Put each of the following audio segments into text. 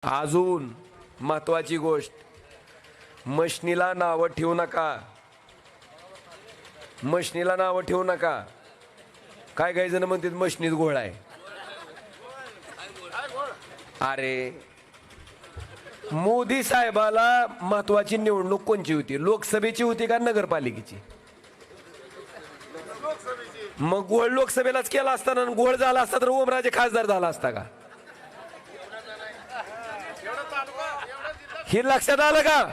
अजून महत्वाची गोष्ट, मशनीला नावं ठेवू नका. मशनीला नावं ठेवू नका. काय काही जण म्हणतात मशनीत घोळ आहे. अरे मोदी साहेबाला महत्वाची निवडणूक कोणची होती? लोकसभेची होती का नगरपालिकेची? मग घोळ लोकसभेलाच केला असताना घोळ झाला असता तर ओमराजे खासदार झाला असता का? हे लक्षात आलं का?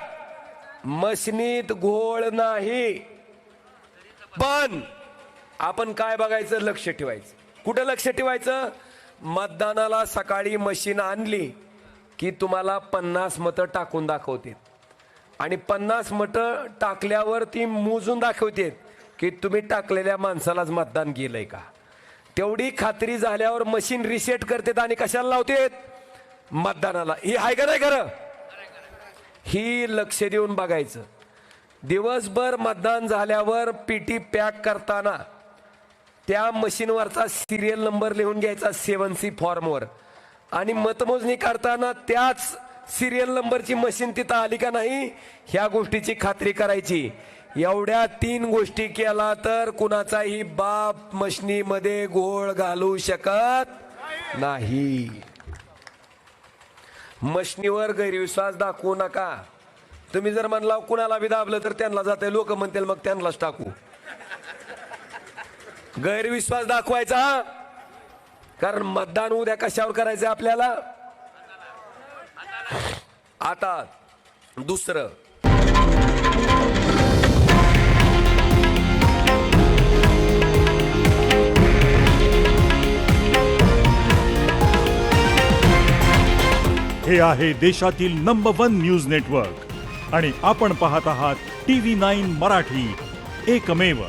मशनीत घोळ नाही. पण आपण काय बघायचं, लक्ष ठेवायचं. कुठं लक्ष ठेवायचं? मतदानाला सकाळी मशीन आणली की तुम्हाला 50 मतं टाकून दाखवते आणि 50 मतं टाकल्यावर ती मोजून दाखवते की तुम्ही टाकलेल्या माणसालाच मतदान केलंय का. तेवढी खात्री झाल्यावर मशीन रिसेट करते आणि कशाला लावते? मतदानाला. ही आहे का नाही खरं? ही लक्ष देऊन बघायचं. दिवसभर मतदान झाल्यावर पीटी पॅक करताना त्या मशीनवरचा सिरियल नंबर लिहून घ्यायचा 7C फॉर्मवर आणि मतमोजणी करताना त्याच सिरियल नंबरची मशीन तिथं आली का नाही ह्या गोष्टीची खात्री करायची. एवढ्या 3 गोष्टी केला तर कुणाचाही बाप मशनीमध्ये घोळ घालू शकत नाही. मशनीवर गैरविश्वास दाखवू नका. तुम्ही जर म्हणला कुणाला बी दाबलं तर त्यांना जाते, लोक म्हणतील मग त्यांनाच टाकू. गैरविश्वास दाखवायचा, कारण मतदान उद्या कशावर करायचं आपल्याला. आता दुसरं, हे आहे देशातील नंबर 1 न्यूज नेटवर्क आणि आपण पाहत आहात TV9 मराठी, एकमेव.